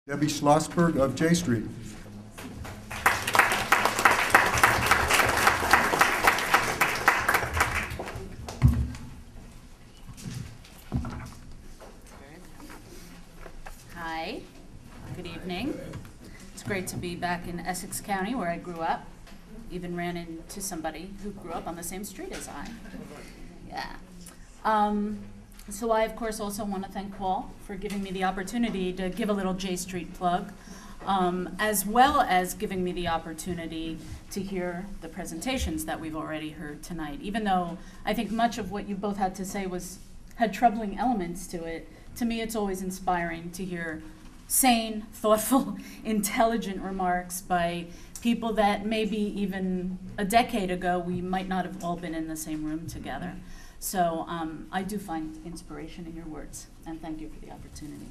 Debbie Schlossberg of J Street. Hi, good evening. It's great to be back in Essex County where I grew up. Even ran into somebody who grew up on the same street as I. Yeah. So I, of course, also want to thank Paul for giving me the opportunity to give a little J Street plug, as well as giving me the opportunity to hear the presentations that we've already heard tonight. Even though I think much of what you both had to say had troubling elements to it, to me it's always inspiring to hear sane, thoughtful, intelligent remarks by people that maybe even a decade ago we might not have all been in the same room together. So I do find inspiration in your words, and thank you for the opportunity.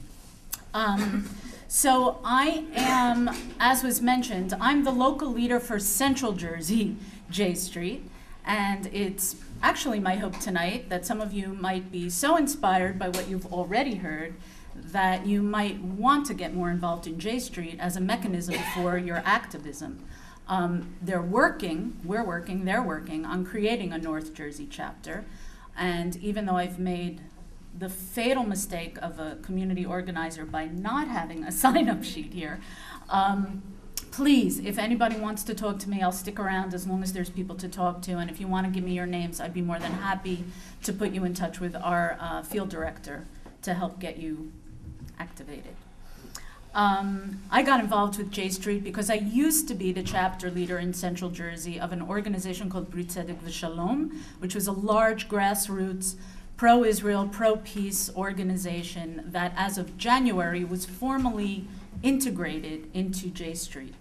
So I am, as was mentioned, I'm the local leader for Central Jersey, J Street, and it's actually my hope tonight that some of you might be so inspired by what you've already heard that you might want to get more involved in J Street as a mechanism for your activism. They're working on creating a North Jersey chapter. And even though I've made the fatal mistake of a community organizer by not having a sign-up sheet here, please, if anybody wants to talk to me, I'll stick around as long as there's people to talk to. And if you want to give me your names, I'd be more than happy to put you in touch with our field director to help get you activated. I got involved with J Street because I used to be the chapter leader in Central Jersey of an organization called Brit Tzedek V'Shalom, which was a large grassroots pro-Israel, pro-peace organization that as of January was formally integrated into J Street.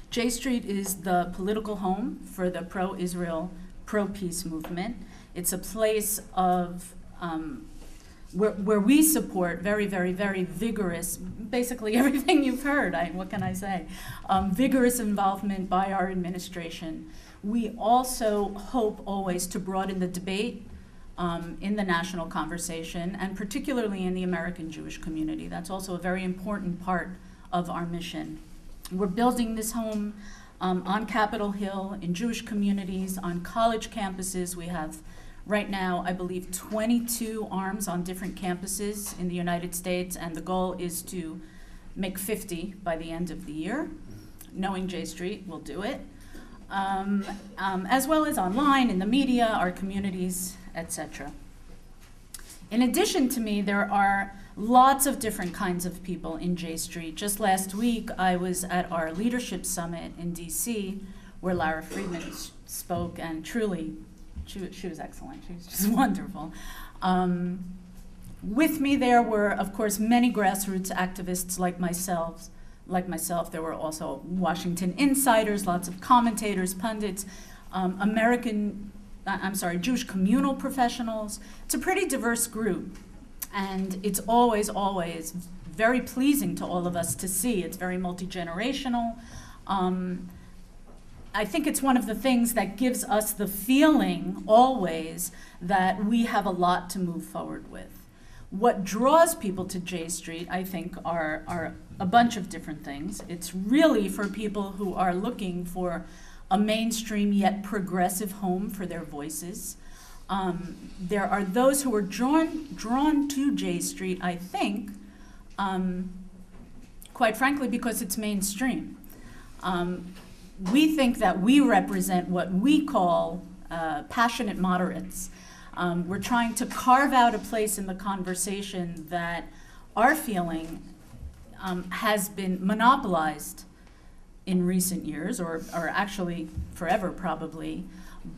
J Street is the political home for the pro-Israel, pro-peace movement. It's a place of where we support very, very, very vigorous, basically everything you've heard, what can I say? Vigorous involvement by our administration. We also hope always to broaden the debate in the national conversation, and particularly in the American Jewish community. That's also a very important part of our mission. We're building this home on Capitol Hill, in Jewish communities, on college campuses. We have right now, I believe, 22 arms on different campuses in the United States, and the goal is to make 50 by the end of the year. Knowing J Street, we'll do it. As well as online, in the media, our communities, etc. In addition to me, there are lots of different kinds of people in J Street. Just last week, I was at our leadership summit in DC, where Lara Friedman spoke, and truly, she was excellent. She was just wonderful. With me there were, of course, many grassroots activists like myself. There were also Washington insiders, lots of commentators, pundits, Jewish communal professionals. It's a pretty diverse group. And it's always, always very pleasing to all of us to see. It's very multi-generational. I think it's one of the things that gives us the feeling always that we have a lot to move forward with. What draws people to J Street, I think, are a bunch of different things. It's really for people who are looking for a mainstream yet progressive home for their voices. There are those who are drawn to J Street, I think, quite frankly, because it's mainstream. We think that we represent what we call passionate moderates. We're trying to carve out a place in the conversation that our feeling has been monopolized in recent years, or actually forever probably,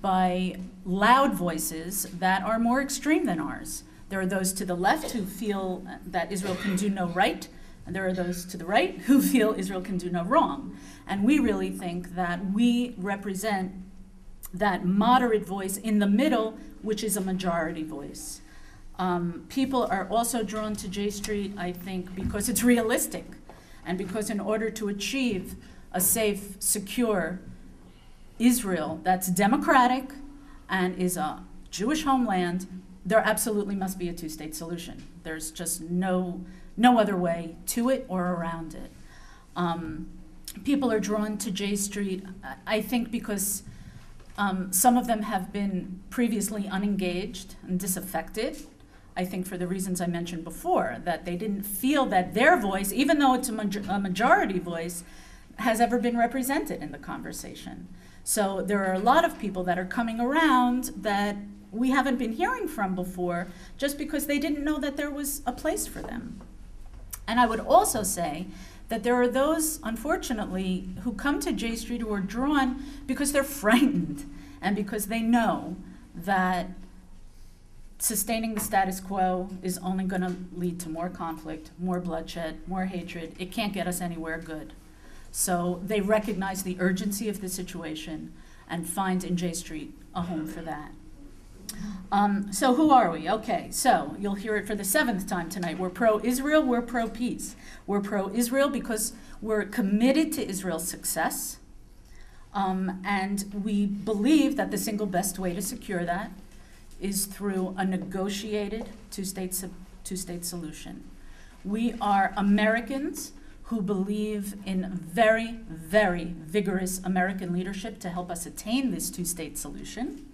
by loud voices that are more extreme than ours. There are those to the left who feel that Israel can do no right, and there are those to the right who feel Israel can do no wrong. And we really think that we represent that moderate voice in the middle, which is a majority voice. People are also drawn to J Street, I think, because it's realistic, and because in order to achieve a safe, secure Israel that's democratic and is a Jewish homeland, there absolutely must be a two-state solution. There's just no no other way to it or around it. People are drawn to J Street, I think, because some of them have been previously unengaged and disaffected. I think for the reasons I mentioned before, that they didn't feel that their voice, even though it's a majority voice, has ever been represented in the conversation. So there are a lot of people that are coming around that we haven't been hearing from before just because they didn't know that there was a place for them. And I would also say that there are those, unfortunately, who come to J Street who are drawn because they're frightened and because they know that sustaining the status quo is only going to lead to more conflict, more bloodshed, more hatred. It can't get us anywhere good. So they recognize the urgency of the situation and find in J Street a home for that. So who are we? Okay, so you'll hear it for the 7th time tonight. We're pro-Israel, we're pro-peace. We're pro-Israel because we're committed to Israel's success, and we believe that the single best way to secure that is through a negotiated two-state solution. We are Americans who believe in very, very vigorous American leadership to help us attain this two-state solution.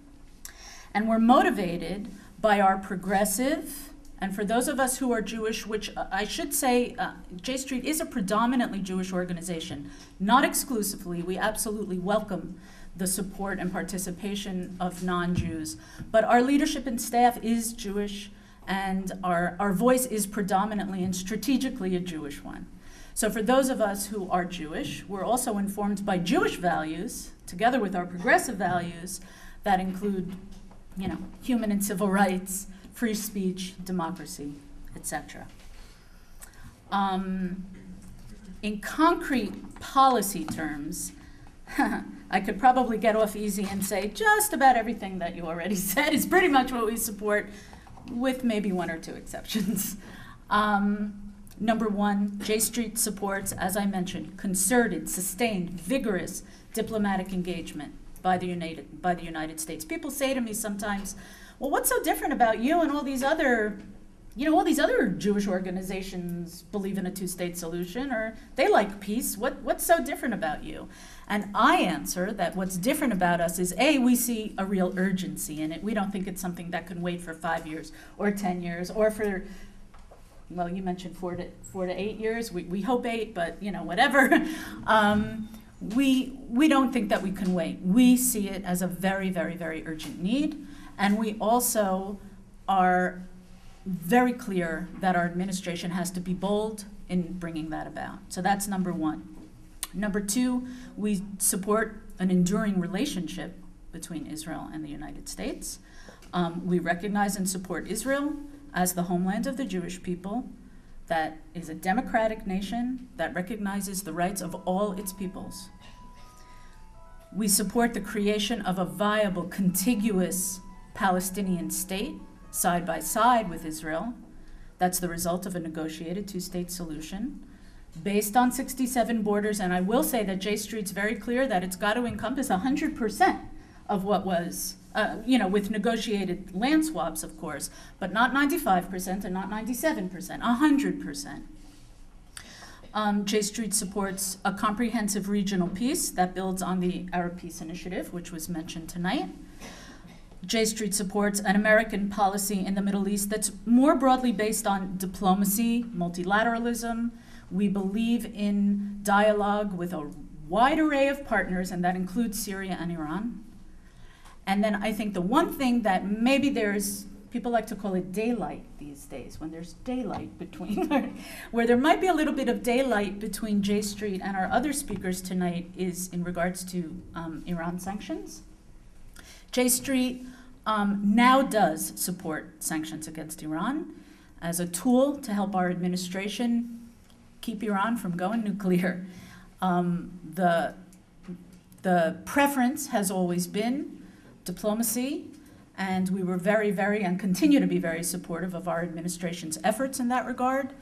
And we're motivated by our progressive, and for those of us who are Jewish, which I should say, J Street is a predominantly Jewish organization, not exclusively. We absolutely welcome the support and participation of non-Jews, but our leadership and staff is Jewish, and our voice is predominantly and strategically a Jewish one. So for those of us who are Jewish, we're also informed by Jewish values, together with our progressive values, that include, you know, human and civil rights, free speech, democracy, etc. In concrete policy terms, I could probably get off easy and say just about everything that you already said is pretty much what we support, with maybe 1 or 2 exceptions. Number 1, J Street supports, as I mentioned, concerted, sustained, vigorous diplomatic engagement by the United States. People say to me sometimes, well, what's so different about you and all these other, all these other Jewish organizations believe in a two-state solution, or they like peace. What's so different about you? And I answer that what's different about us is, A, we see a real urgency in it. We don't think it's something that can wait for 5 years or 10 years or for, well, you mentioned 4 to 8 years. We hope 8, but whatever. We don't think that we can wait. We see it as a very, very, very urgent need, and we also are very clear that our administration has to be bold in bringing that about. So that's number 1. Number 2, we support an enduring relationship between Israel and the United States. We recognize and support Israel as the homeland of the Jewish people, that is a democratic nation that recognizes the rights of all its peoples. We support the creation of a viable, contiguous Palestinian state side by side with Israel. That's the result of a negotiated two-state solution based on 67 borders. And I will say that J Street's very clear that it's got to encompass 100% of what was, with negotiated land swaps, of course, but not 95% and not 97%, 100%. J Street supports a comprehensive regional peace that builds on the Arab Peace Initiative, which was mentioned tonight. J Street supports an American policy in the Middle East that's more broadly based on diplomacy, multilateralism. We believe in dialogue with a wide array of partners, and that includes Syria and Iran. And then I think the one thing that maybe people like to call it daylight these days, when there's daylight between, where there might be a little bit of daylight between J Street and our other speakers tonight, is in regards to Iran sanctions. J Street now does support sanctions against Iran as a tool to help our administration keep Iran from going nuclear. The preference has always been diplomacy, and we were very, very, and continue to be very supportive of our administration's efforts in that regard.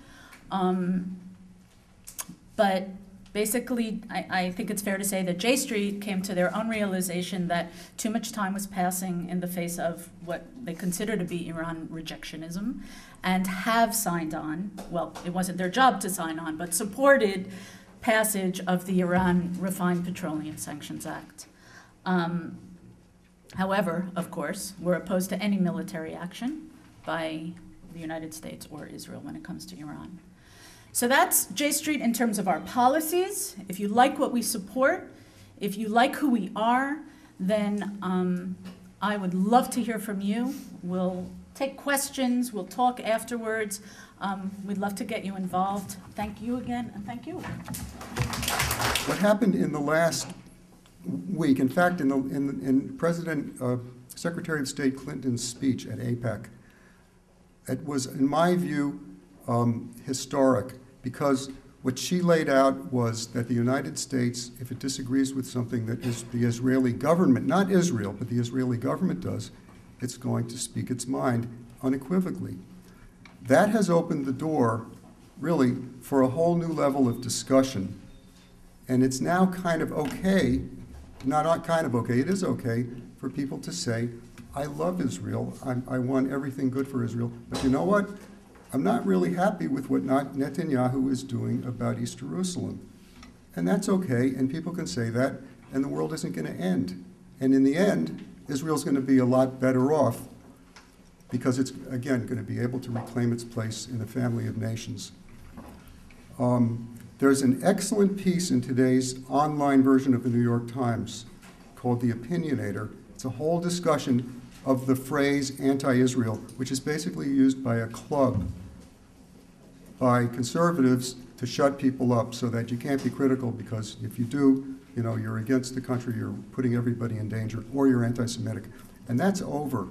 But Basically, I think it's fair to say that J Street came to their own realization that too much time was passing in the face of what they consider to be Iran rejectionism, and have signed on, well, it wasn't their job to sign on, but supported passage of the Iran Refined Petroleum Sanctions Act. However, of course, we're opposed to any military action by the United States or Israel when it comes to Iran. So that's J Street in terms of our policies. If you like what we support, if you like who we are, then I would love to hear from you. We'll take questions, we'll talk afterwards. We'd love to get you involved. Thank you again, and thank you. What happened in the last week, in fact, in Secretary of State Clinton's speech at AIPAC, it was, in my view, historic, because what she laid out was that the United States, if it disagrees with something that the Israeli government, not Israel, but the Israeli government does, it's going to speak its mind unequivocally. That has opened the door, really, for a whole new level of discussion. And it's now kind of okay, not kind of okay, it is okay for people to say, I love Israel, I want everything good for Israel, but you know what? I'm not really happy with what Netanyahu is doing about East Jerusalem. And that's okay, and people can say that, and the world isn't going to end. And in the end, Israel's going to be a lot better off because it's, again, going to be able to reclaim its place in the family of nations. There's an excellent piece in today's online version of the New York Times called The Opinionator. It's a whole discussion of the phrase anti-Israel, which is basically used by a club, by conservatives, to shut people up so that you can't be critical, because if you do, you know, you're against the country, you're putting everybody in danger, or you're anti-Semitic. And that's over,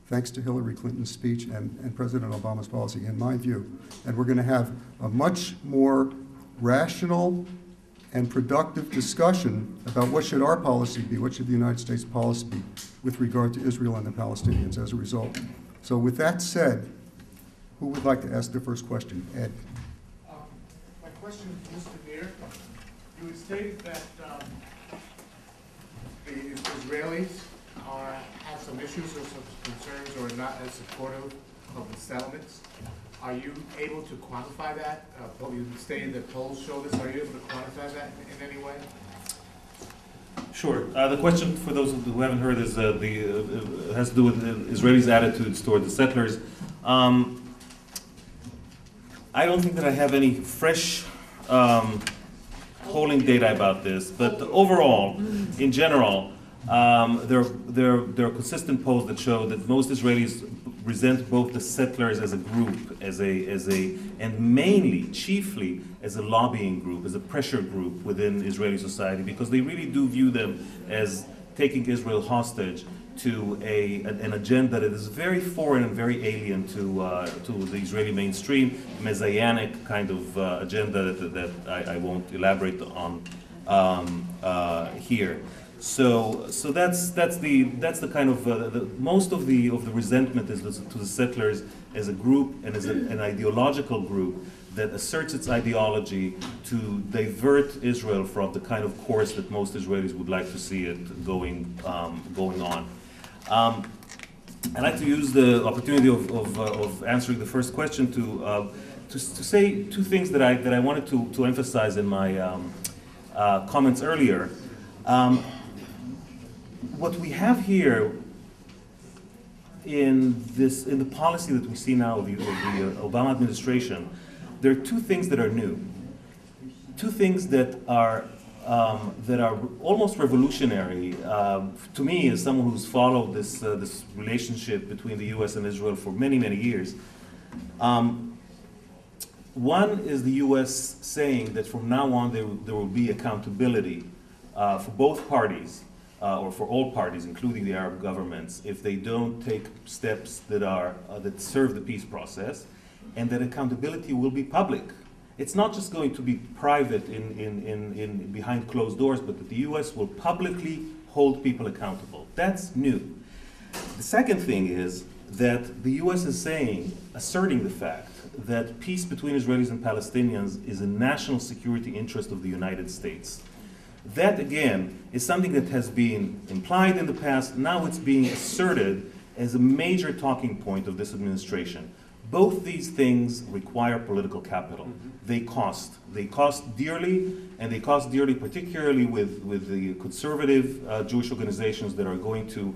thanks to Hillary Clinton's speech and President Obama's policy, in my view. And we're going to have a much more rational and productive discussion about what should our policy be, what should the United States policy be with regard to Israel and the Palestinians as a result. So with that said, who would like to ask the first question? Ed. My question is Mr. Beer. You had stated that the Israelis have some issues or some concerns or are not as supportive of the settlements. Are you able to quantify that? You stated that polls show this. Are you able to quantify that in any way? Sure. The question, for those who haven't heard, is has to do with the Israelis' attitudes toward the settlers. I don't think that I have any fresh polling data about this, but overall, in general, there are consistent polls that show that most Israelis resent both the settlers as a group, and mainly, chiefly, as a lobbying group, as a pressure group within Israeli society, because they really do view them as taking Israel hostage to an agenda that is very foreign and very alien to the Israeli mainstream, messianic kind of agenda that I won't elaborate on here. So that's the kind of most of the resentment is to the settlers as a group and as an ideological group that asserts its ideology to divert Israel from the kind of course that most Israelis would like to see it going on. I'd like to use the opportunity of answering the first question to say two things that I wanted to emphasize in my comments earlier. What we have here in the policy that we see now of the Obama administration, there are two things that are new, two things that are almost revolutionary to me as someone who's followed this relationship between the U.S. and Israel for many, many years. One is the U.S. saying that from now on there will be accountability for both parties, or for all parties, including the Arab governments, if they don't take steps that serve the peace process, and that accountability will be public. It's not just going to be private in behind closed doors, but that the U.S. will publicly hold people accountable. That's new. The second thing is that the U.S. is asserting the fact that peace between Israelis and Palestinians is a national security interest of the United States. That, again, is something that has been implied in the past. Now it's being asserted as a major talking point of this administration. Both these things require political capital. They cost. They cost dearly, and they cost dearly particularly with the conservative Jewish organizations that are going to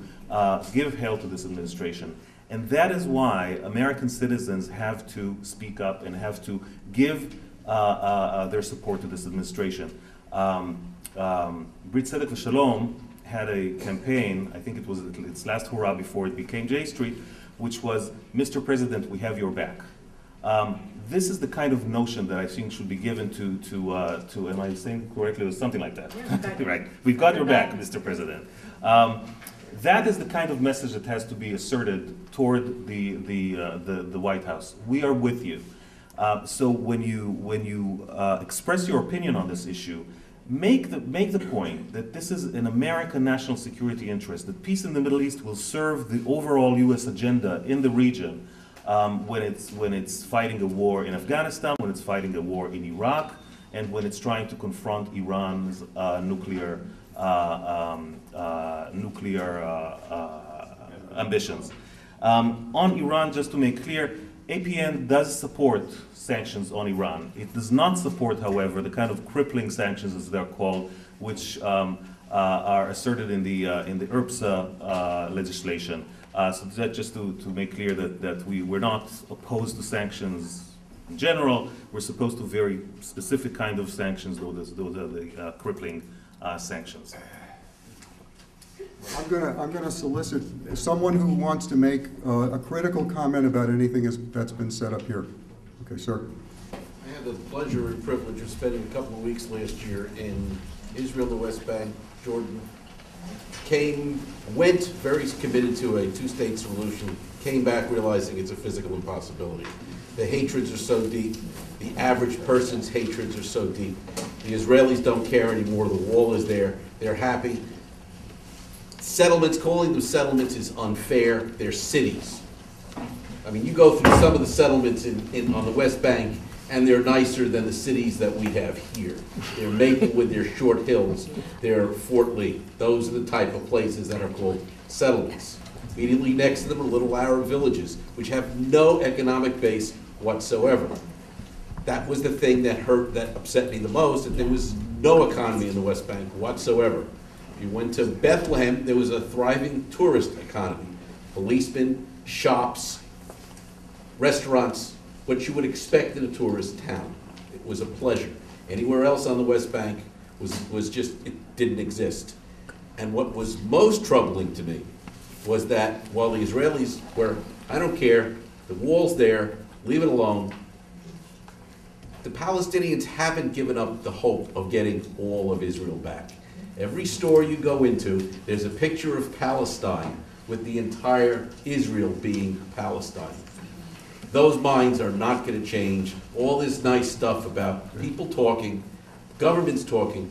give help to this administration. And that is why American citizens have to speak up and have to give their support to this administration. Brit Tzedek V'Shalom had a campaign, I think it was its last hurrah before it became J Street, which was, Mr. President, we have your back. This is the kind of notion that I think should be given to am I saying correctly, it was something like that. Yeah, right, we've got your back, Mr. President. That is the kind of message that has to be asserted toward the White House. We are with you. So when you express your opinion on this issue, make the point that this is an American national security interest, that peace in the Middle East will serve the overall U.S. agenda in the region when it's fighting a war in Afghanistan, when it's fighting a war in Iraq, and when it's trying to confront Iran's nuclear ambitions. On Iran, just to make clear, APN does support sanctions on Iran. It does not support, however, the kind of crippling sanctions, as they're called, which are asserted in the URPSA legislation. So that just to make clear that we're not opposed to sanctions in general. We're supposed to very specific kind of sanctions, those are the crippling sanctions. I'm gonna solicit someone who wants to make a critical comment about anything that's been said up here. Okay, sir. I had the pleasure and privilege of spending a couple of weeks last year in Israel, the West Bank, Jordan. Went very committed to a two-state solution, came back realizing it's a physical impossibility. The hatreds are so deep. The average person's hatreds are so deep. The Israelis don't care anymore. The wall is there. They're happy. Settlements, calling them settlements is unfair. They're cities. I mean, you go through some of the settlements on the West Bank, and they're nicer than the cities that we have here. They're Maplewood, they're Short Hills, they're Fort Lee. Those are the type of places that are called settlements. Immediately next to them are little Arab villages, which have no economic base whatsoever. That was the thing that upset me the most, that there was no economy in the West Bank whatsoever. If you went to Bethlehem, there was a thriving tourist economy. Policemen, shops, restaurants, what you would expect in a tourist town. It was a pleasure. Anywhere else on the West Bank was just, it didn't exist. And what was most troubling to me was that while the Israelis were, I don't care, the wall's there, leave it alone, the Palestinians haven't given up the hope of getting all of Israel back. Every store you go into, there's a picture of Palestine with the entire Israel being Palestine. Those minds are not going to change. All this nice stuff about people talking, governments talking.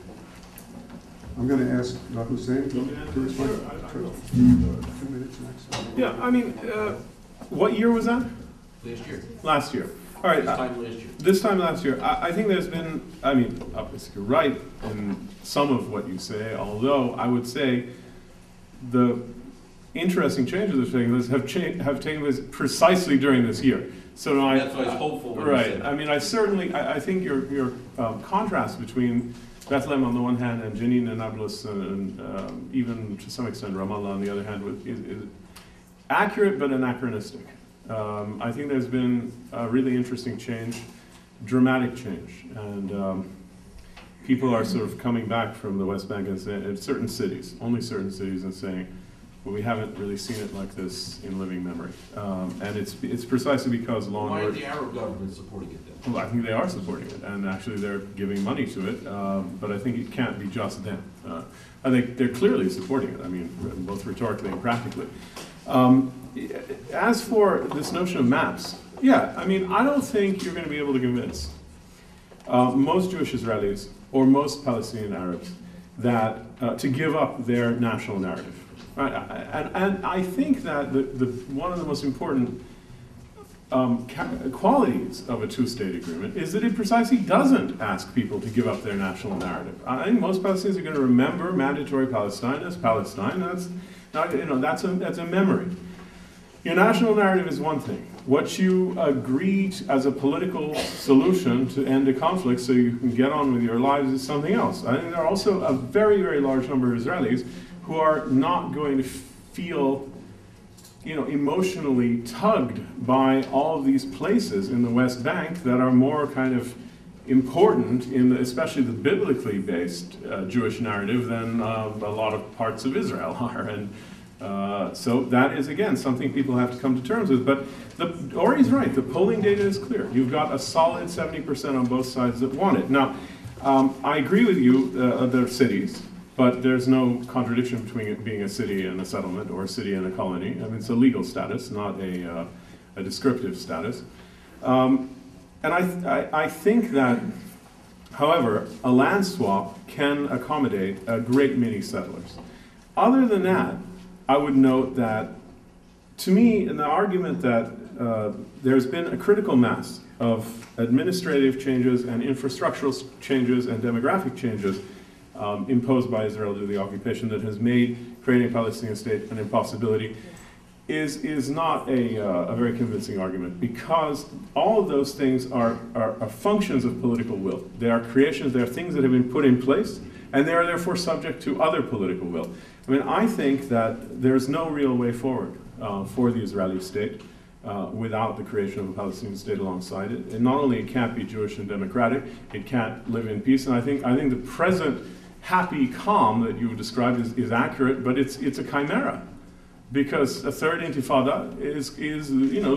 I'm going to ask Hussein to respond. 2 minutes next. Yeah, I mean, what year was that? Last year. Last year. All right. This time last year. This time last year. I think there's been, I mean, obviously you're right in some of what you say, although I would say the interesting changes have taken place precisely during this year. So that's why I was hopeful. Right. I mean, I think your contrast between Bethlehem on the one hand and Jenin and Nablus and even to some extent Ramallah on the other hand is accurate but anachronistic. I think there's been a really interesting change, dramatic change, and people are sort of coming back from the West Bank and saying, certain cities, only certain cities, and saying, well, we haven't really seen it like this in living memory. And it's precisely because law and order... Why are the Arab governments supporting it then? Well, I think they are supporting it, and actually they're giving money to it, but I think it can't be just them. I think they're clearly supporting it, I mean, both rhetorically and practically. As for this notion of maps, yeah, I mean, I don't think you're going to be able to convince most Jewish Israelis or most Palestinian Arabs that to give up their national narrative. Right? And I think that one of the most important qualities of a two-state agreement is that it precisely doesn't ask people to give up their national narrative. I think most Palestinians are going to remember mandatory Palestine as Palestine. That's not, that's a memory. Your national narrative is one thing. What you agreed as a political solution to end a conflict so you can get on with your lives is something else. I think there are also a very, very large number of Israelis who are not going to feel emotionally tugged by all of these places in the West Bank that are more kind of important in especially the biblically based Jewish narrative than a lot of parts of Israel are. And so that is, again, something people have to come to terms with. But Ori's right, the polling data is clear. You've got a solid 70% on both sides that want it. Now, I agree with you, there are cities, but there's no contradiction between it being a city and a settlement or a city and a colony. I mean, it's a legal status, not a descriptive status. And I think that, however, a land swap can accommodate a great many settlers. Other than that, I would note that, to me, in the argument that there's been a critical mass of administrative changes and infrastructural changes and demographic changes imposed by Israel due to the occupation that has made creating a Palestinian state an impossibility, is not a very convincing argument, because all of those things are functions of political will. They are creations, they are things that have been put in place, and they are therefore subject to other political will. I mean, I think that there's no real way forward for the Israeli state without the creation of a Palestinian state alongside it. And not only it can't be Jewish and democratic, it can't live in peace. And I think the present happy calm that you described is accurate, but it's a chimera, because a third intifada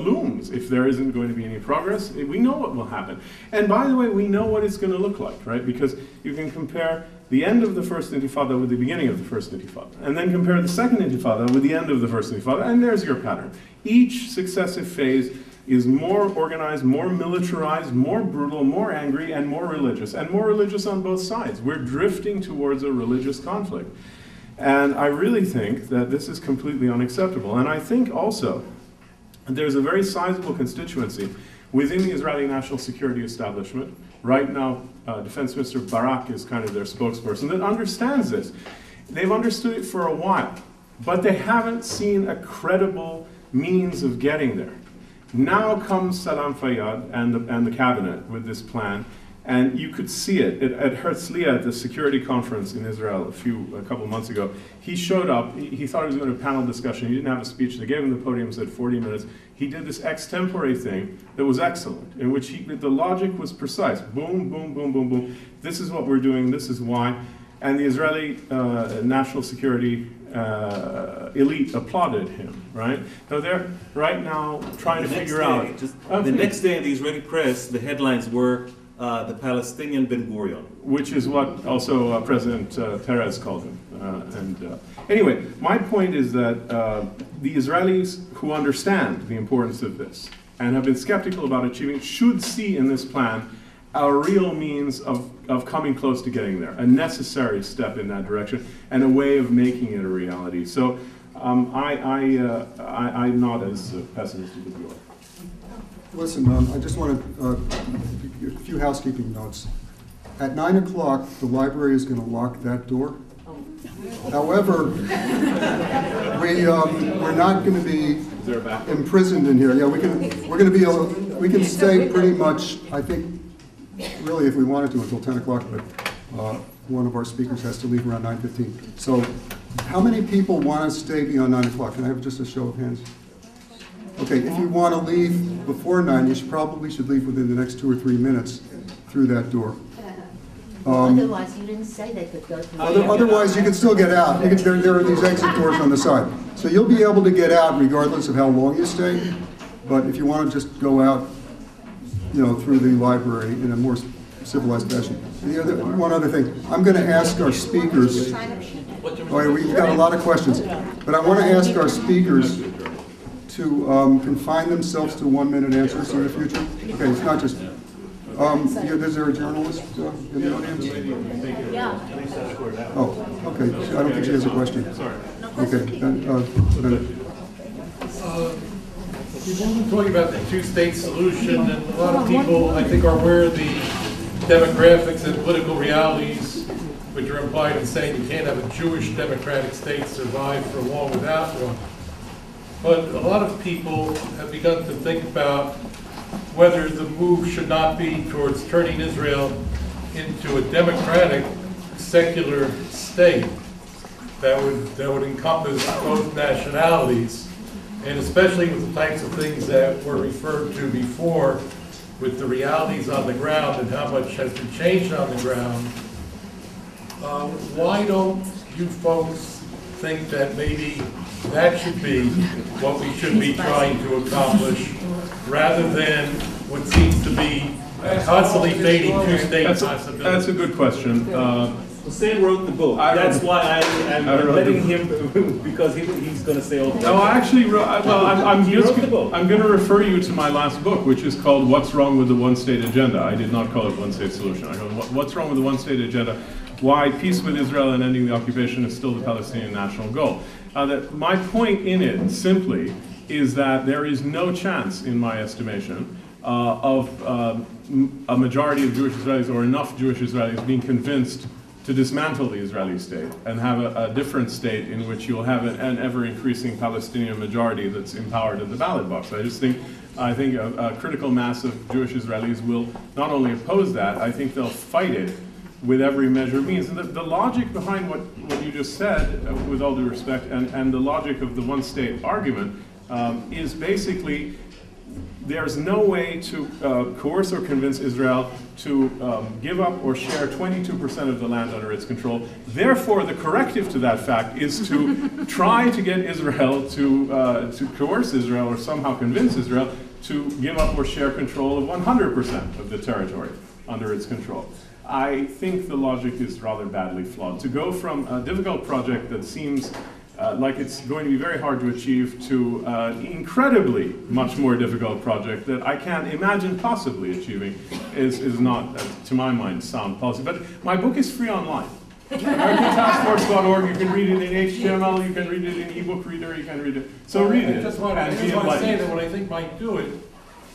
looms if there isn't going to be any progress. We know what will happen. And by the way, we know what it's going to look like, right? Because you can compare the end of the first intifada with the beginning of the first intifada, and then compare the second intifada with the end of the first intifada, and there's your pattern. Each successive phase is more organized, more militarized, more brutal, more angry, and more religious on both sides. We're drifting towards a religious conflict. And I really think that this is completely unacceptable. And I think also there's a very sizable constituency within the Israeli national security establishment. Right now, Defense Minister Barak is kind of their spokesperson that understands this. They've understood it for a while, but they haven't seen a credible means of getting there. Now comes Salam Fayyad and the cabinet with this plan, and you could see it at Herzliya at the security conference in Israel a couple months ago. He showed up. He thought he was going to have a panel discussion. He didn't have a speech. They gave him the podium, said 40 minutes. He did this extempore thing that was excellent, in which the logic was precise. Boom, boom, boom, boom, boom. This is what we're doing. This is why. And the Israeli national security elite applauded him, right? So they're right now trying to figure out. The next day in the Israeli press, the headlines were the Palestinian Ben Gurion. Which is what also President Peres called him. Anyway, my point is that the Israelis who understand the importance of this and have been skeptical about achieving it should see in this plan a real means of coming close to getting there, a necessary step in that direction, and a way of making it a reality. So I'm not as pessimistic as you are. Listen, I just want a few housekeeping notes. At 9 o'clock, the library is going to lock that door. However, we're not going to be imprisoned in here. Yeah, we can stay pretty much, I think, really, if we wanted to, until 10 o'clock, but one of our speakers has to leave around 9:15. So how many people want to stay beyond 9 o'clock? Can I have just a show of hands? Okay, if you want to leave before 9, you probably should leave within the next 2 or 3 minutes through that door. Otherwise, you didn't say they could go through. Otherwise, you can still get out. There are these exit doors on the side. So you'll be able to get out regardless of how long you stay. But if you want to just go out, through the library in a more civilized fashion. One other thing, I'm going to ask our speakers. We've got a lot of questions, but I want to ask our speakers to confine themselves to 1-minute answers in the future. Okay, it's not just. Is there a journalist in the audience? Yeah. Oh, okay. I don't think she has a question. Sorry. Okay. We've been talking about the two-state solution, and a lot of people, I think, are aware of the demographics and political realities which are implied in saying you can't have a Jewish democratic state survive for long without one. But a lot of people have begun to think about whether the move should not be towards turning Israel into a democratic, secular state that would encompass both nationalities, and especially with the types of things that were referred to before, with the realities on the ground and how much has been changed on the ground. Why don't you folks think that maybe that should be what we should be trying to accomplish, rather than what seems to be a constantly fading two-state possibility? That's a good question. Hussein wrote the book. That's why I'm letting him, because he's going to say all the No, I actually wrote, I'm going to refer you to my last book, which is called What's Wrong with the One-State Agenda. I did not call it One-State Solution. I called it What's Wrong with the One-State Agenda? Why peace with Israel and ending the occupation is still the Palestinian national goal. That my point in it simply is that there is no chance, in my estimation, of a majority of Jewish Israelis or enough Jewish Israelis being convinced to dismantle the Israeli state and have a different state in which you'll have an ever-increasing Palestinian majority that's empowered in the ballot box. I think a critical mass of Jewish Israelis will not only oppose that, I think they'll fight it with every measure of means. And the logic behind what you just said, with all due respect, and the logic of the one-state argument is basically there's no way to coerce or convince Israel to give up or share 22% of the land under its control. Therefore, the corrective to that fact is to try to get Israel to coerce Israel or somehow convince Israel to give up or share control of 100% of the territory under its control. I think the logic is rather badly flawed. To go from a difficult project that seems like it's going to be very hard to achieve to an incredibly much more difficult project that I can't imagine possibly achieving is not, to my mind, sound policy. But my book is free online. AmericanTaskForce.org, you can read it in HTML, you can read it in ebook reader, you can read it. So read it. I just want to say that what I think might do it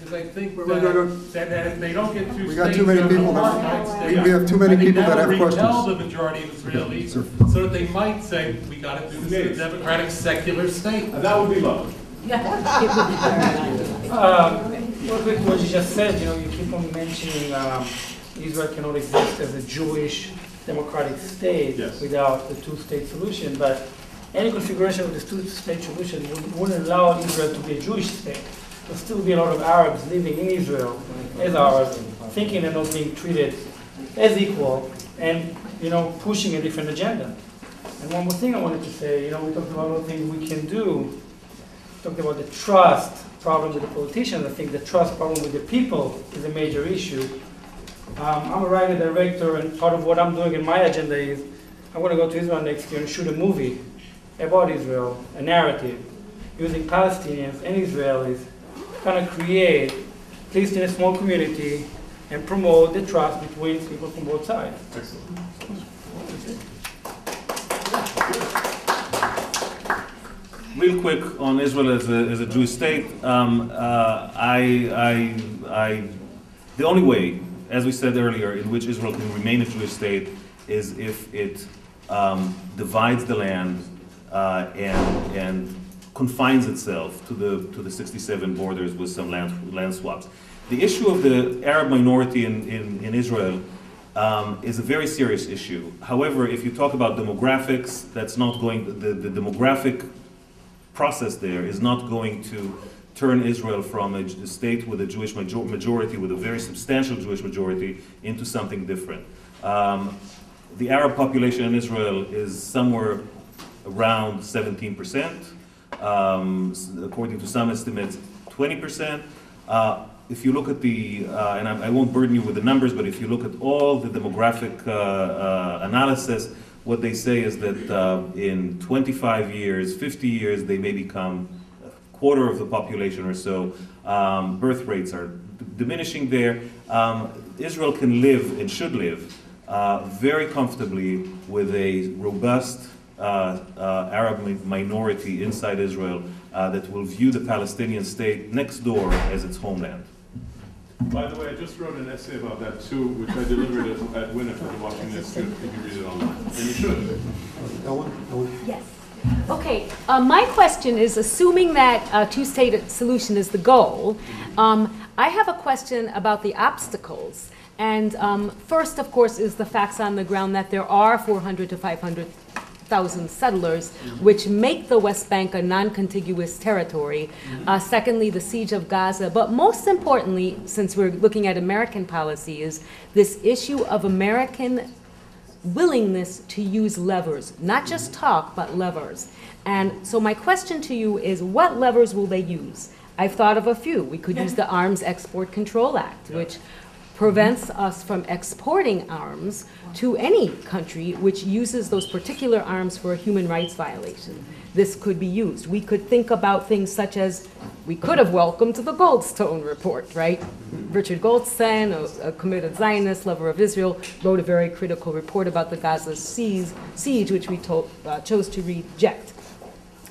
is I think that if they don't get two We got too many people that, we have too many people that have questions. Tell the majority of Israelis, so that they might say, we got to do this in a democratic, secular state. That would be lovely. Well, with what you just said, you keep on mentioning Israel cannot exist as a Jewish democratic state without the two-state solution, but any configuration of this two-state solution wouldn't allow Israel to be a Jewish state. There'll still be a lot of Arabs living in Israel as Arabs, thinking they're not being treated as equal, and pushing a different agenda. And one more thing I wanted to say, we talked about all the things we can do. We talked about the trust problem with the politicians. I think the trust problem with the people is a major issue. I'm a writer director, and part of what I'm doing in my agenda is I want to go to Israel next year and shoot a movie about Israel, a narrative, using Palestinians and Israelis, kind of create, at least in a small community, and promote the trust between people from both sides. Excellent. Real quick on Israel as a Jewish state, the only way, as we said earlier, in which Israel can remain a Jewish state is if it divides the land and confines itself to the 67 borders with some land swaps. The issue of the Arab minority in Israel is a very serious issue. However, if you talk about demographics, that's not going, the demographic process there is not going to turn Israel from a state with a Jewish majority, with a very substantial Jewish majority, into something different. The Arab population in Israel is somewhere around 17%. According to some estimates, 20%. If you look at the, and I won't burden you with the numbers, but if you look at all the demographic analysis, what they say is that in 25 years, 50 years, they may become a quarter of the population or so. Birth rates are diminishing there. Israel can live and should live very comfortably with a robust Arab minority inside Israel that will view the Palestinian state next door as its homeland. By the way, I just wrote an essay about that too, which I delivered at Winner for watching this too, if you read it online. And you should. Ellen? Yes. Okay, my question is, assuming that a two-state solution is the goal, I have a question about the obstacles. And first, of course, is the facts on the ground that there are 400 to 500,000 settlers, which make the West Bank a non-contiguous territory. Secondly, the siege of Gaza. But most importantly, since we're looking at American policy, is this issue of American willingness to use levers, not just talk, but levers. And so my question to you is, what levers will they use? I've thought of a few. We could use the Arms Export Control Act, which prevents us from exporting arms to any country which uses those particular arms for a human rights violation. This could be used. We could think about things such as, we could have welcomed the Goldstone report, right? Richard Goldstein, a committed Zionist, lover of Israel, wrote a very critical report about the Gaza siege, which we chose to reject.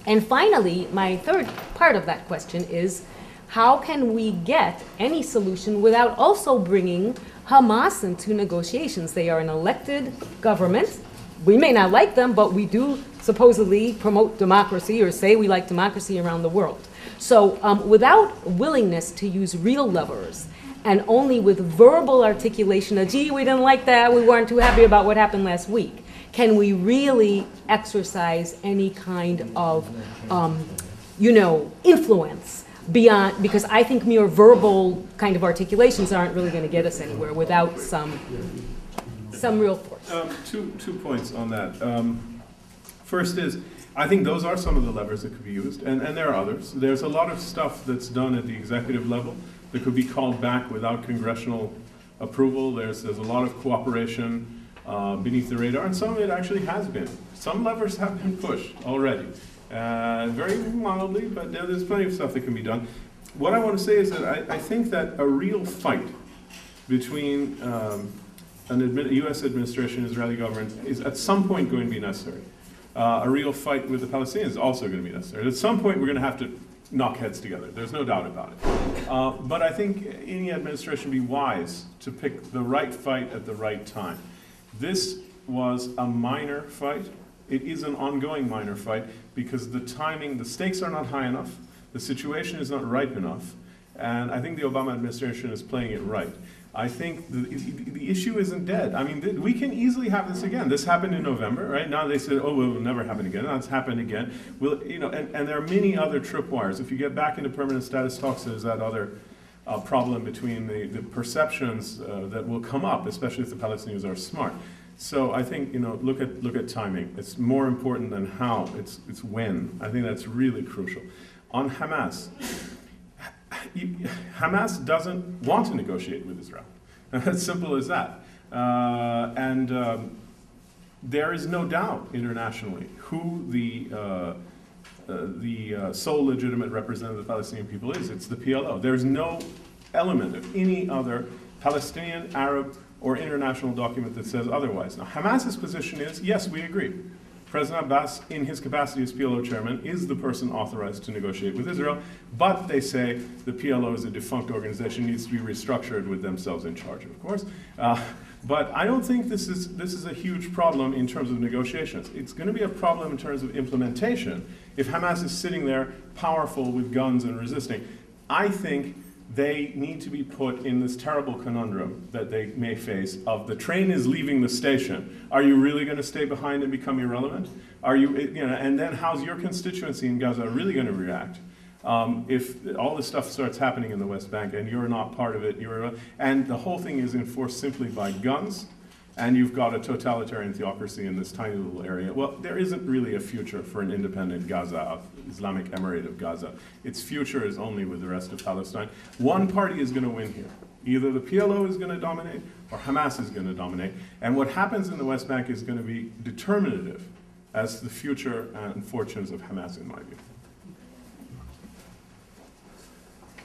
And finally, my third part of that question is, how can we get any solution without also bringing Hamas into negotiations? They are an elected government. We may not like them, but we do supposedly promote democracy or say we like democracy around the world. So without willingness to use real levers and only with verbal articulation of, gee, we didn't like that, we weren't too happy about what happened last week, can we really exercise any kind of, influence beyond, because I think mere verbal kind of articulations aren't really going to get us anywhere without some real force. Two points on that. First is, I think those are some of the levers that could be used, and there are others. There's a lot of stuff that's done at the executive level that could be called back without congressional approval. There's a lot of cooperation beneath the radar, and some of it actually has been. Some levers have been pushed already. Very mildly, but there's plenty of stuff that can be done. What I want to say is that I think that a real fight between U.S. administration and Israeli government is at some point going to be necessary. A real fight with the Palestinians is also going to be necessary. At some point, we're going to have to knock heads together. There's no doubt about it. But I think any administration would be wise to pick the right fight at the right time. This was a minor fight. It is an ongoing minor fight because the timing, the stakes are not high enough, the situation is not ripe enough, and I think the Obama administration is playing it right. I think the issue isn't dead. I mean, we can easily have this again. This happened in November, right? Now they said, oh, well, it will never happen again. Now it's happened again. And there are many other tripwires. If you get back into permanent status talks, there's that other problem between the perceptions that will come up, especially if the Palestinians are smart. So I think, look at timing. It's more important than how, it's when. I think that's really crucial. On Hamas, Hamas doesn't want to negotiate with Israel. As simple as that. There is no doubt internationally who the sole legitimate representative of the Palestinian people is. It's the PLO. There's no element of any other Palestinian, Arab, or international document that says otherwise. Now, Hamas's position is, yes, we agree. President Abbas, in his capacity as PLO chairman, is the person authorized to negotiate with Israel, but they say the PLO is a defunct organization, needs to be restructured with themselves in charge, of course. But I don't think this is a huge problem in terms of negotiations. It's going to be a problem in terms of implementation if Hamas is sitting there powerful with guns and resisting. I think they need to be put in this terrible conundrum that they may face of the train is leaving the station. Are you really going to stay behind and become irrelevant? Are you, and then how's your constituency in Gaza really going to react if all this stuff starts happening in the West Bank and you're not part of it? And the whole thing is enforced simply by guns, and you've got a totalitarian theocracy in this tiny little area. Well, there isn't really a future for an independent Gaza, Islamic Emirate of Gaza. Its future is only with the rest of Palestine. One party is going to win here. Either the PLO is going to dominate or Hamas is going to dominate. And what happens in the West Bank is going to be determinative as to the future and fortunes of Hamas, in my view.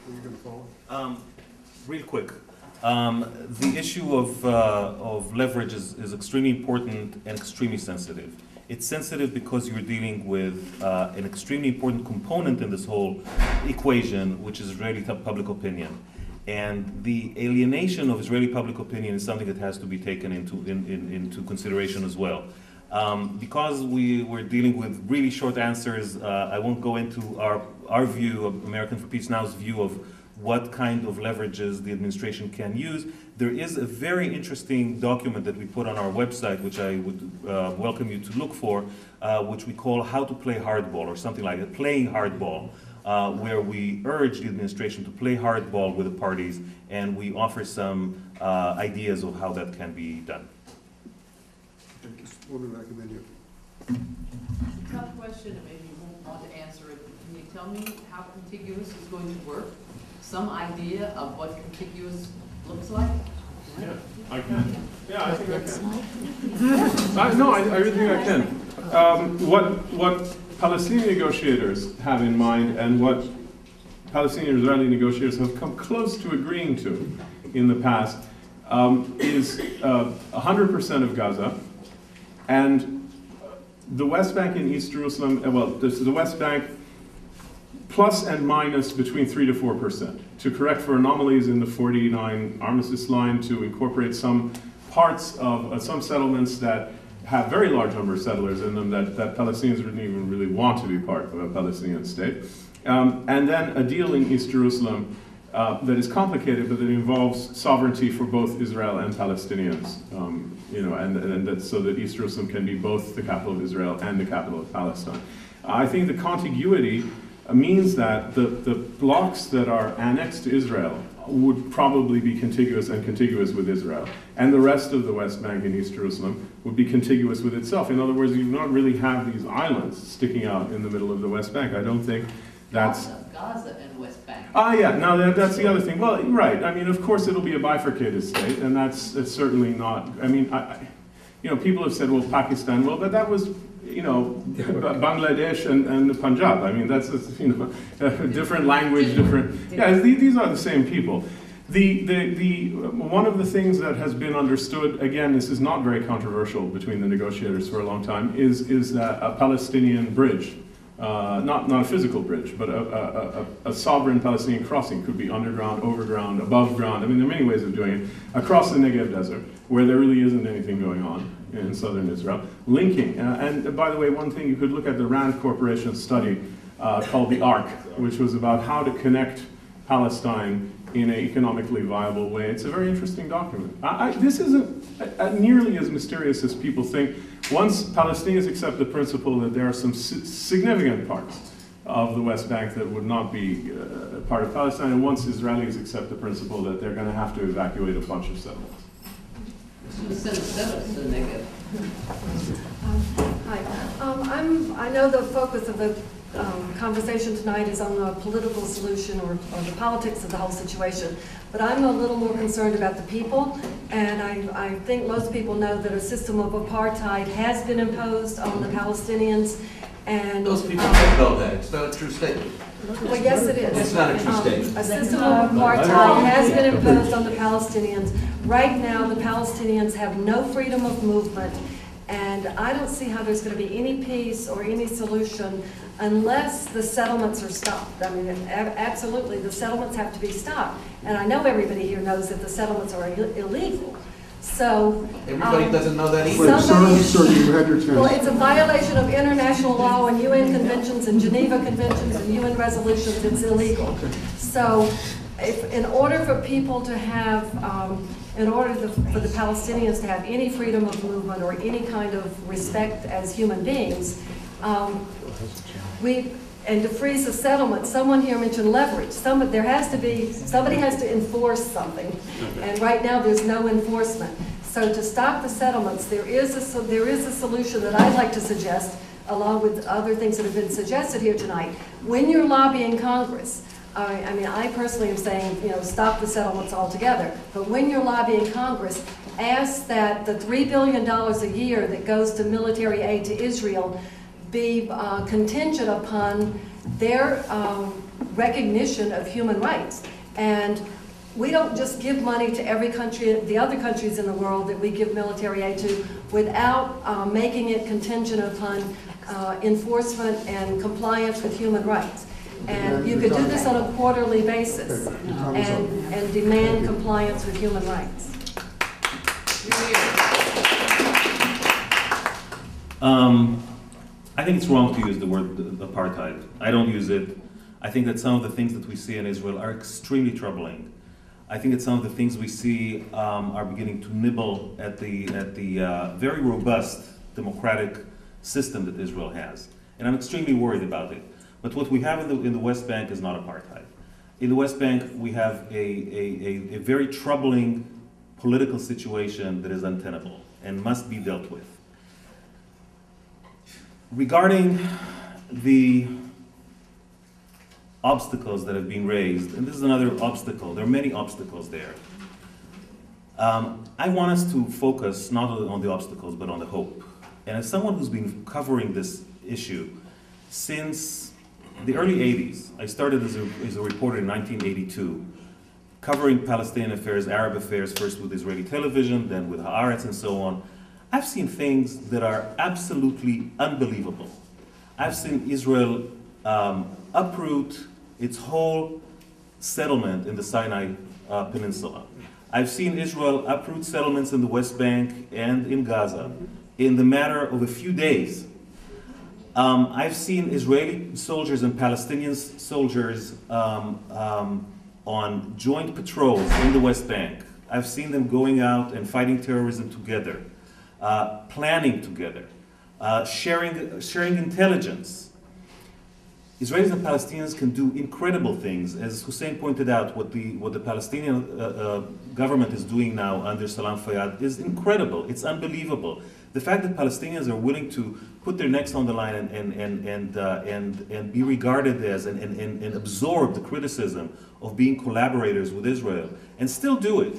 Are you going to follow? Real quick. The issue of leverage is extremely important and extremely sensitive. It's sensitive because you're dealing with an extremely important component in this whole equation, which is Israeli public opinion. And the alienation of Israeli public opinion is something that has to be taken into consideration as well. Because we were dealing with really short answers, I won't go into our view, of American for Peace Now's view of what kind of leverages the administration can use. There is a very interesting document that we put on our website, which I would welcome you to look for, which we call How to Play Hardball, or something like that, Playing Hardball, where we urge the administration to play hardball with the parties, and we offer some ideas of how that can be done. Woman recommend you. It's a tough question, and maybe you won't want to answer it. Can you tell me how contiguous is going to work? Some idea of what contiguous looks like? Yeah, I can. Yeah, I think I can. No, I really think I can. What Palestinian negotiators have in mind, and what Palestinian-Israeli negotiators have come close to agreeing to in the past, is 100% of Gaza, and the West Bank and East Jerusalem, well, this is the West Bank plus and minus between 3 to 4%, to correct for anomalies in the 49 armistice line, to incorporate some parts of some settlements that have very large number of settlers in them that Palestinians wouldn't even really want to be part of a Palestinian state. And then a deal in East Jerusalem that is complicated, but that involves sovereignty for both Israel and Palestinians, and that, so that East Jerusalem can be both the capital of Israel and the capital of Palestine. I think the contiguity means that the blocks that are annexed to Israel would probably be contiguous with Israel. And the rest of the West Bank and East Jerusalem would be contiguous with itself. In other words, you do not really have these islands sticking out in the middle of the West Bank. I don't think that's... Gaza and West Bank. Yeah, no, that's the other thing. Well, right, I mean, of course it'll be a bifurcated state, and that's certainly not, I mean, people have said, well, Pakistan, well, but that was, Bangladesh and the Punjab. I mean, that's, a different language, different, yeah, these are the same people. One of the things that has been understood, again, this is not very controversial between the negotiators for a long time, is a Palestinian bridge. Not a physical bridge, but a sovereign Palestinian crossing. Could be underground, overground, above ground. I mean, there are many ways of doing it. Across the Negev Desert, where there really isn't anything going on in southern Israel. Linking, and by the way, one thing, you could look at the RAND Corporation study called the ARC, which was about how to connect Palestine in an economically viable way. It's a very interesting document. This isn't nearly as mysterious as people think. Once Palestinians accept the principle that there are some significant parts of the West Bank that would not be part of Palestine, and once Israelis accept the principle that they're going to have to evacuate a bunch of settlements. I know the focus of the conversation tonight is on the political solution or the politics of the whole situation, but I'm a little more concerned about the people, and I think most people know that a system of apartheid has been imposed on the Palestinians, and those people don't know that. It's not a true statement. Well, yes, it is. It's not a true statement. A system of apartheid has been imposed on the Palestinians. Right now, the Palestinians have no freedom of movement, and I don't see how there's going to be any peace or any solution unless the settlements are stopped. I mean, absolutely, the settlements have to be stopped. And I know everybody here knows that the settlements are illegal. So everybody doesn't know that either. Sir, you had your chance. Well, it's a violation of international law and UN conventions and Geneva conventions and UN resolutions. It's illegal. So, in order for people to have, in order for the Palestinians to have any freedom of movement or any kind of respect as human beings, and to freeze the settlement, someone here mentioned leverage. Somebody has to enforce something, and right now there's no enforcement. So to stop the settlements, there is a solution that I'd like to suggest, along with other things that have been suggested here tonight. When you're lobbying Congress, I mean, I personally am saying, stop the settlements altogether. But when you're lobbying Congress, ask that the $3 billion a year that goes to military aid to Israel be contingent upon their recognition of human rights. And we don't just give money to every country, the other countries in the world that we give military aid to, without making it contingent upon enforcement and compliance with human rights. And you could do this on a quarterly basis and demand compliance with human rights. I think it's wrong to use the word apartheid. I don't use it. I think that some of the things that we see in Israel are extremely troubling. I think that some of the things we see are beginning to nibble at the very robust democratic system that Israel has. And I'm extremely worried about it. But what we have in the West Bank is not apartheid. In the West Bank, we have a very troubling political situation that is untenable and must be dealt with. Regarding the obstacles that have been raised, and this is another obstacle, there are many obstacles there. I want us to focus not on the obstacles, but on the hope. And as someone who's been covering this issue since the early 80s, I started as a reporter in 1982, covering Palestinian affairs, Arab affairs, first with Israeli television, then with Haaretz and so on. I've seen things that are absolutely unbelievable. I've seen Israel uproot its whole settlement in the Sinai Peninsula. I've seen Israel uproot settlements in the West Bank and in Gaza in the matter of a few days. I've seen Israeli soldiers and Palestinian soldiers on joint patrols in the West Bank. I've seen them going out and fighting terrorism together, planning together, sharing intelligence. Israelis and Palestinians can do incredible things. As Hussein pointed out, what the Palestinian government is doing now under Salam Fayyad is incredible. It's unbelievable. The fact that Palestinians are willing to put their necks on the line and be regarded as and absorb the criticism of being collaborators with Israel and still do it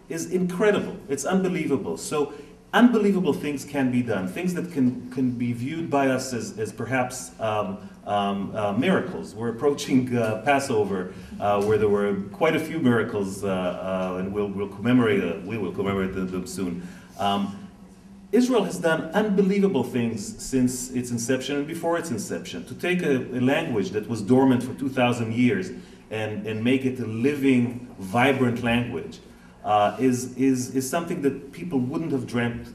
is incredible. It's unbelievable. So unbelievable things can be done, things that can be viewed by us as perhaps miracles. We're approaching Passover, where there were quite a few miracles, and we will commemorate them soon. Israel has done unbelievable things since its inception and before its inception. To take a language that was dormant for 2,000 years and make it a living, vibrant language is something that people wouldn't have dreamt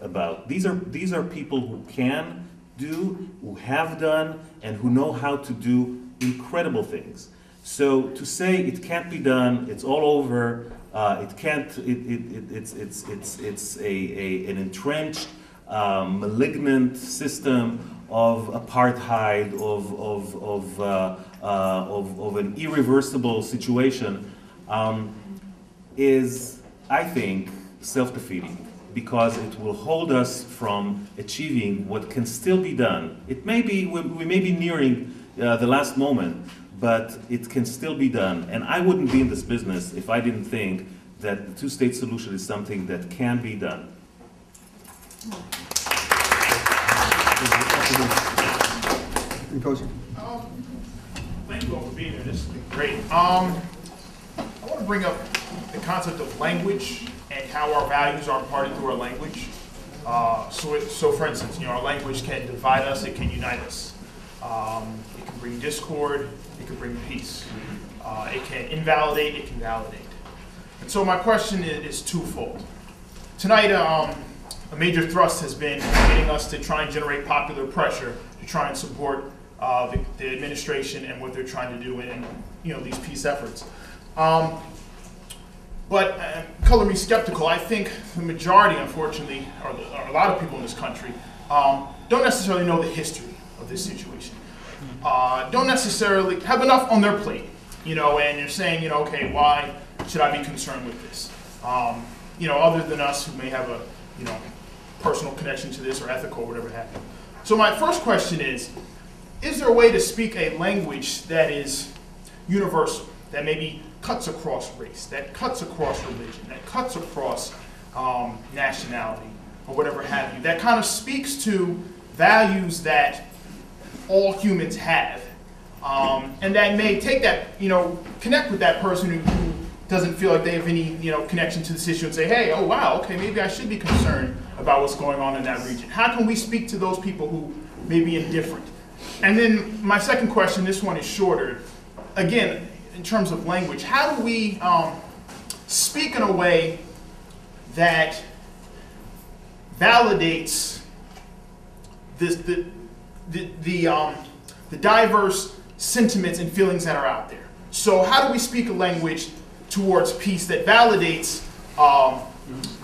about. These are people who can do, who have done, and who know how to do incredible things. So to say it can't be done, it's all over. It can't. It's an entrenched, malignant system of apartheid, of an irreversible situation, is, I think, self-defeating, because it will hold us from achieving what can still be done. It may be we may be nearing the last moment, but it can still be done. And I wouldn't be in this business if I didn't think that the two-state solution is something that can be done. Thank you all for being here. This has been great. I want to bring up the concept of language and how our values are imparted through our language. So for instance, our language can divide us, it can unite us. It can bring discord, it can bring peace. It can invalidate, it can validate. And so my question is twofold. Tonight, a major thrust has been getting us to try and generate popular pressure to try and support the administration and what they're trying to do in these peace efforts. But color me skeptical. I think the majority, unfortunately, or a lot of people in this country, don't necessarily know the history of this situation. Don't necessarily have enough on their plate, and you're saying, okay, why should I be concerned with this? Other than us who may have a, personal connection to this or ethical or whatever have you. So my first question is there a way to speak a language that is universal, that maybe cuts across race, that cuts across religion, that cuts across nationality or whatever have you, that kind of speaks to values that all humans have, and that may take that, connect with that person who doesn't feel like they have any, connection to this issue and say, hey, oh wow, okay, maybe I should be concerned about what's going on in that region? How can we speak to those people who may be indifferent? And then my second question, this one is shorter. Again, in terms of language, how do we speak in a way that validates the diverse sentiments and feelings that are out there? So how do we speak a language towards peace that validates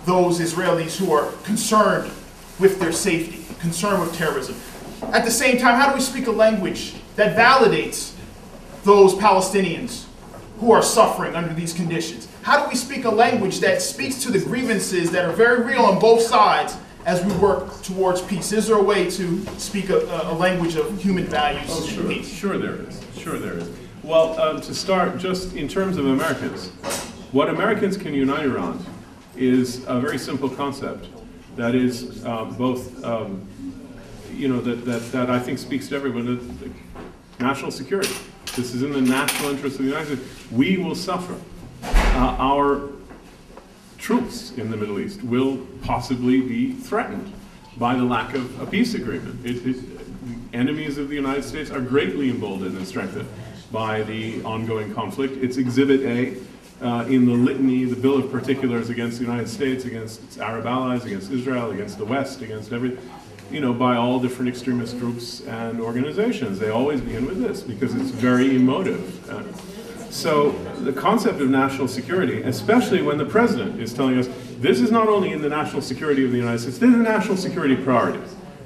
those Israelis who are concerned with their safety, concerned with terrorism? At the same time, how do we speak a language that validates those Palestinians who are suffering under these conditions? How do we speak a language that speaks to the grievances that are very real on both sides as we work towards peace? Is there a way to speak a language of human values and peace? Sure there is. Sure there is. Well, to start, just in terms of Americans, what Americans can unite around is a very simple concept that is both, that I think speaks to everyone, national security. This is in the national interest of the United States. We will suffer. Our troops in the Middle East will possibly be threatened by the lack of a peace agreement. Enemies of the United States are greatly emboldened and strengthened by the ongoing conflict. It's Exhibit A in the litany, the Bill of Particulars against the United States, against its Arab allies, against Israel, against the West, against by all different extremist groups and organizations. They always begin with this because it's very emotive. So the concept of national security, especially when the president is telling us this is not only in the national security of the United States, this is a national security priority.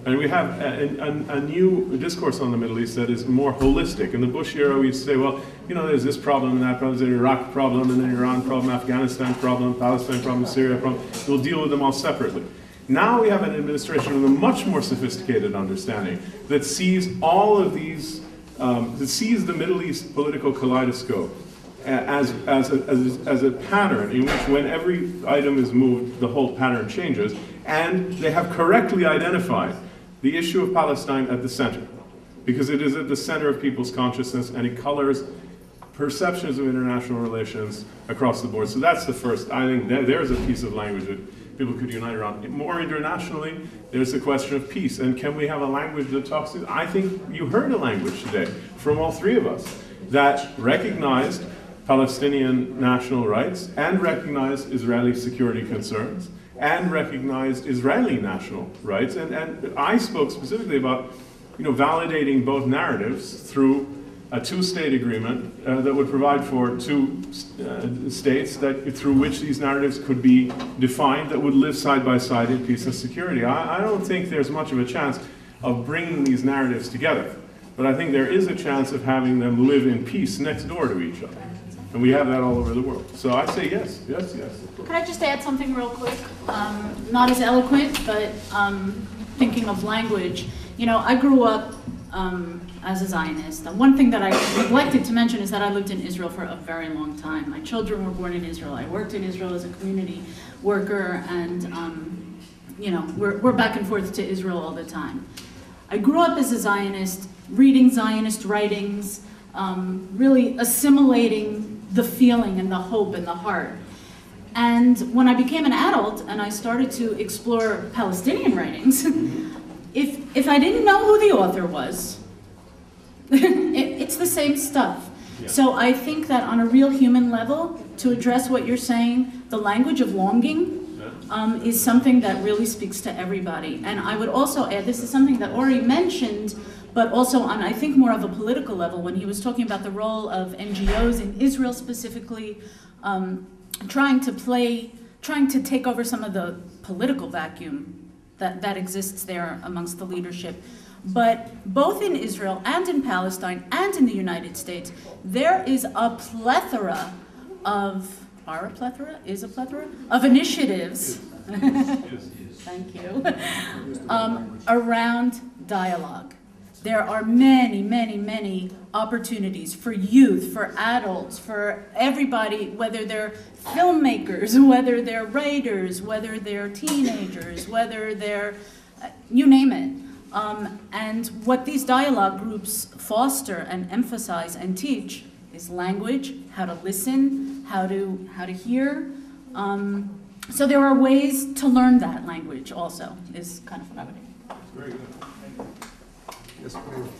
And we have a new discourse on the Middle East that is more holistic. In the Bush era, we used to say, well, there's this problem and that problem, there's an Iraq problem, and then Iran problem, Afghanistan problem, Palestine problem, Syria problem. We'll deal with them all separately. Now we have an administration with a much more sophisticated understanding that sees all of these, that sees the Middle East political kaleidoscope as a pattern in which when every item is moved, the whole pattern changes, and they have correctly identified the issue of Palestine at the center, because it is at the center of people's consciousness and it colors perceptions of international relations across the board. So that's the first. I think there's a piece of language that people could unite around. More internationally, there's the question of peace, and can we have a language that talks to, I think you heard a language today from all three of us that recognized Palestinian national rights and recognized Israeli security concerns and recognized Israeli national rights. And I spoke specifically about validating both narratives through a two-state agreement that would provide for two states through which these narratives could be defined that would live side by side in peace and security. I don't think there's much of a chance of bringing these narratives together, but I think there is a chance of having them live in peace next door to each other. And we have that all over the world. So I say yes, yes, yes. Could I just add something real quick? Not as eloquent, but thinking of language. I grew up as a Zionist. And one thing that I neglected to mention is that I lived in Israel for a very long time. My children were born in Israel. I worked in Israel as a community worker, and we're back and forth to Israel all the time. I grew up as a Zionist, reading Zionist writings, really assimilating the feeling and the hope and the heart. And when I became an adult and I started to explore Palestinian writings, if I didn't know who the author was, it's the same stuff. Yeah. So I think that on a real human level, to address what you're saying, the language of longing is something that really speaks to everybody. And I would also add, this is something that Ori mentioned, but also on, I think, more of a political level, when he was talking about the role of NGOs in Israel specifically, trying to take over some of the political vacuum that exists there amongst the leadership. But both in Israel and in Palestine and in the United States, there is a plethora of, of initiatives, thank you, around dialogue. There are many, many, many opportunities for youth, for adults, for everybody, whether they're filmmakers, whether they're writers, whether they're teenagers, whether they're, you name it. And what these dialogue groups foster and emphasize and teach is language, how to listen, how to hear. So there are ways to learn that language also, is kind of what I would do. Very good. Yes, please.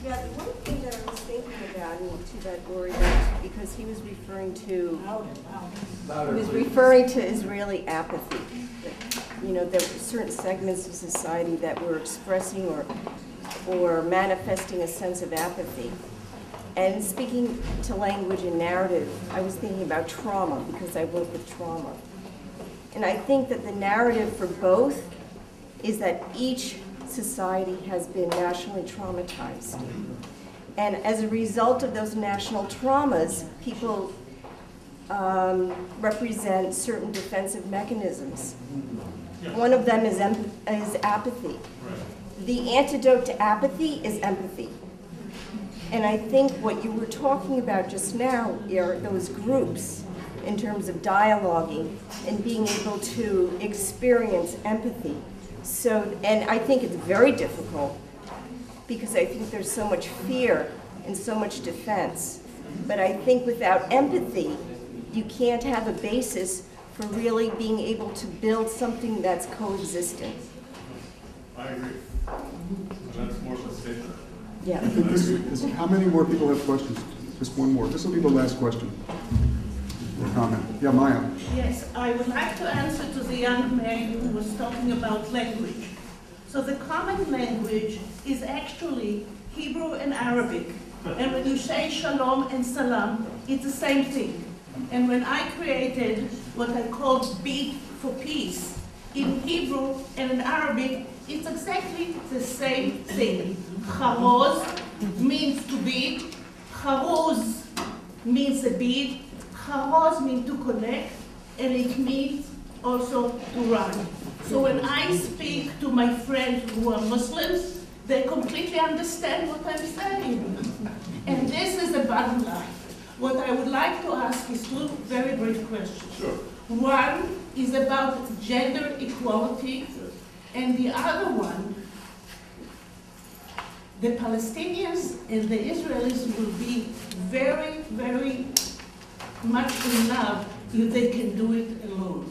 Yeah, the one thing that I was thinking about, and too bad Lori left, because he was referring to Israeli apathy. You know, there were certain segments of society that were expressing or manifesting a sense of apathy. And speaking to language and narrative, I was thinking about trauma, because I work with trauma. And I think that the narrative for both is that each society has been nationally traumatized. And as a result of those national traumas, people represent certain defensive mechanisms. One of them is apathy. The antidote to apathy is empathy. And I think what you were talking about just now are those groups in terms of dialoguing and being able to experience empathy. So, and I think it's very difficult because I think there's so much fear and so much defense. But I think without empathy, you can't have a basis for really being able to build something that's coexistent. I agree. That's more of a statement. Yeah. How many more people have questions? Just one more. This will be the last question or comment. Yeah, Maya. Yes, I would like to answer to the young man who was talking about language. So the common language is actually Hebrew and Arabic. And when you say shalom and salam, it's the same thing. And when I created what I called beat for peace, in Hebrew and in Arabic, it's exactly the same thing. Charoz means to beat, charuz means a beat, charoz means to connect, and it means also to run. So when I speak to my friends who are Muslims, they completely understand what I'm saying. And this is the bottom line. What I would like to ask is two very brief questions. Sure. One is about gender equality, and the other one, the Palestinians and the Israelis will be very, very much in love if they can do it alone.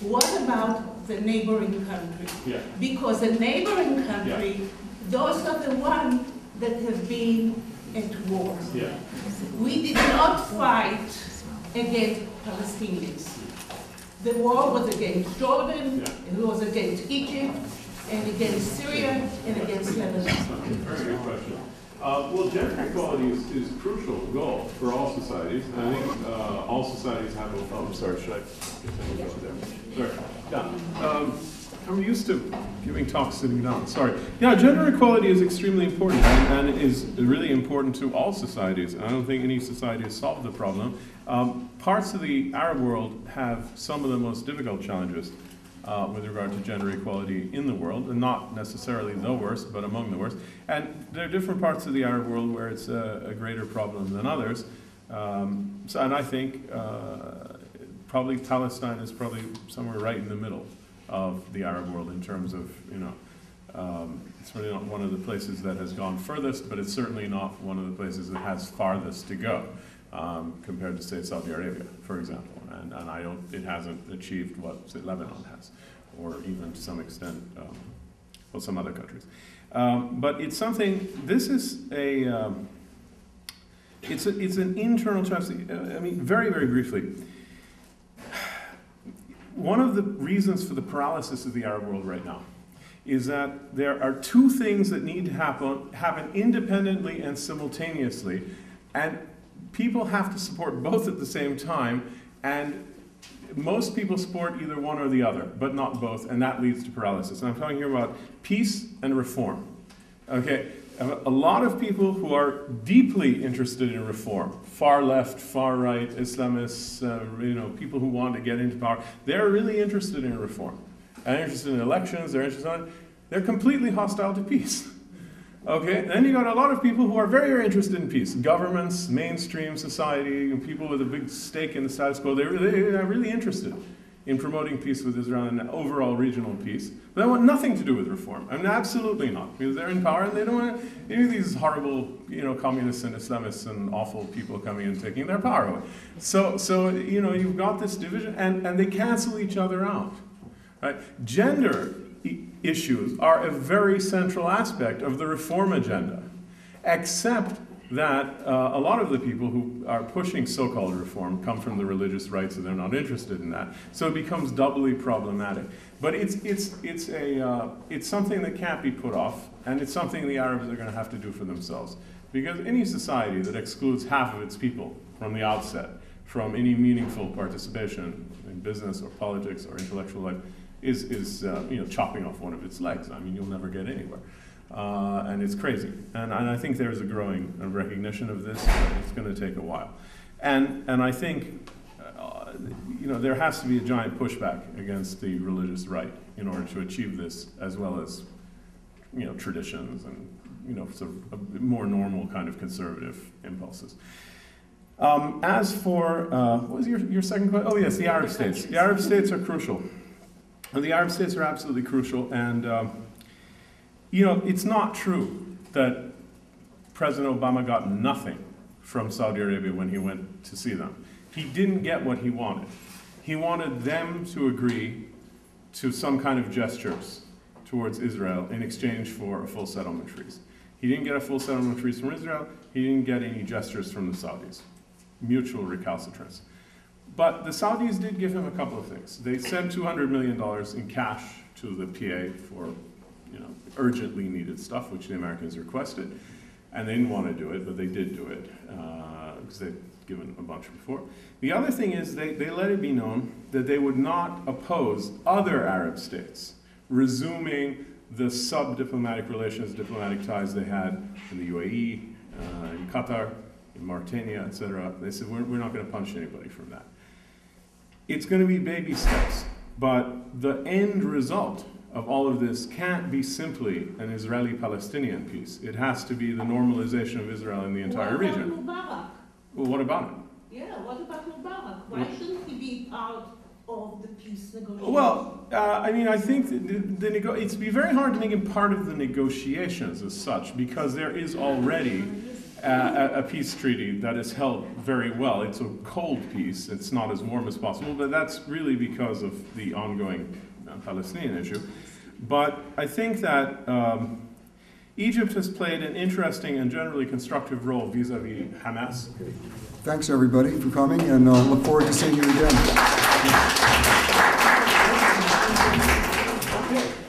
What about the neighboring country? Yeah. Because the neighboring country, those are the ones that have been at war. Yeah. We did not fight against Palestinians. The war was against Jordan, it was against Egypt, and against Syria, and against Lebanon. Very good question. Well, gender equality is a crucial goal for all societies. I think all societies have a... Oh, I'm sorry, should I get there? Sorry. Yeah. I'm used to giving talks sitting down. Sorry. Yeah, gender equality is extremely important and is really important to all societies. I don't think any society has solved the problem. Parts of the Arab world have some of the most difficult challenges with regard to gender equality in the world, and not necessarily the worst, but among the worst. And there are different parts of the Arab world where it's a greater problem than others. And I think probably Palestine is probably somewhere right in the middle of the Arab world in terms of, you know, it's really not one of the places that has gone furthest, but it's certainly not one of the places that has farthest to go compared to, say, Saudi Arabia, for example. And it hasn't achieved what, say, Lebanon has, or even to some extent, well, some other countries. But it's something, this is it's an internal challenge. I mean, very, very briefly, one of the reasons for the paralysis of the Arab world right now is that there are two things that need to happen independently and simultaneously, and people have to support both at the same time, and most people support either one or the other, but not both, and that leads to paralysis. And I'm talking here about peace and reform. Okay, a lot of people who are deeply interested in reform, far left, far right, Islamists, people who want to get into power, they're really interested in reform. And interested in elections, they're completely hostile to peace. Okay, then you got a lot of people who are very, very interested in peace. Governments, mainstream society, and people with a big stake in the status quo, they're really interested in promoting peace with Israel and overall regional peace. But they want nothing to do with reform. I mean, absolutely not, because they're in power and they don't want any of these horrible, communists and Islamists and awful people coming and taking their power away. So you've got this division, and they cancel each other out. Right? Gender issues are a very central aspect of the reform agenda, except that a lot of the people who are pushing so-called reform come from the religious right, so they're not interested in that. So it becomes doubly problematic. But it's something that can't be put off, and it's something the Arabs are going to have to do for themselves. Because any society that excludes half of its people from the outset from any meaningful participation in business or politics or intellectual life is chopping off one of its legs. I mean, you'll never get anywhere. And it's crazy. And I think there's a growing recognition of this, but it's going to take a while. And I think there has to be a giant pushback against the religious right in order to achieve this, as well as traditions and sort of a more normal kind of conservative impulses. As for what was your second question? Oh yes, the Arab states. The Arab states are crucial. And the Arab states are absolutely crucial. And it's not true that President Obama got nothing from Saudi Arabia when he went to see them. He didn't get what he wanted. He wanted them to agree to some kind of gestures towards Israel in exchange for a full settlement freeze. He didn't get a full settlement freeze from Israel. He didn't get any gestures from the Saudis. Mutual recalcitrance. But the Saudis did give him a couple of things. They sent $200 million in cash to the PA for urgently needed stuff, which the Americans requested. And they didn't want to do it, but they did do it, because they'd given a bunch before. The other thing is they let it be known that they would not oppose other Arab states resuming the sub-diplomatic relations, diplomatic ties they had in the UAE, in Qatar, in Mauritania, etc. They said, we're not going to punch anybody from that. It's going to be baby steps, but the end result of all of this can't be simply an Israeli-Palestinian peace. It has to be the normalization of Israel in the entire region. Mubarak? Well, what about it? Yeah, what about Mubarak? Why shouldn't he be part of the peace negotiations? Well, I think that it'd be very hard to make him part of the negotiations as such, because there is already a peace treaty that is held very well. It's a cold peace. It's not as warm as possible, but that's really because of the ongoing Palestinian issue. But I think that Egypt has played an interesting and generally constructive role vis-a-vis Hamas. Thanks, everybody, for coming, and look forward to seeing you again. Okay.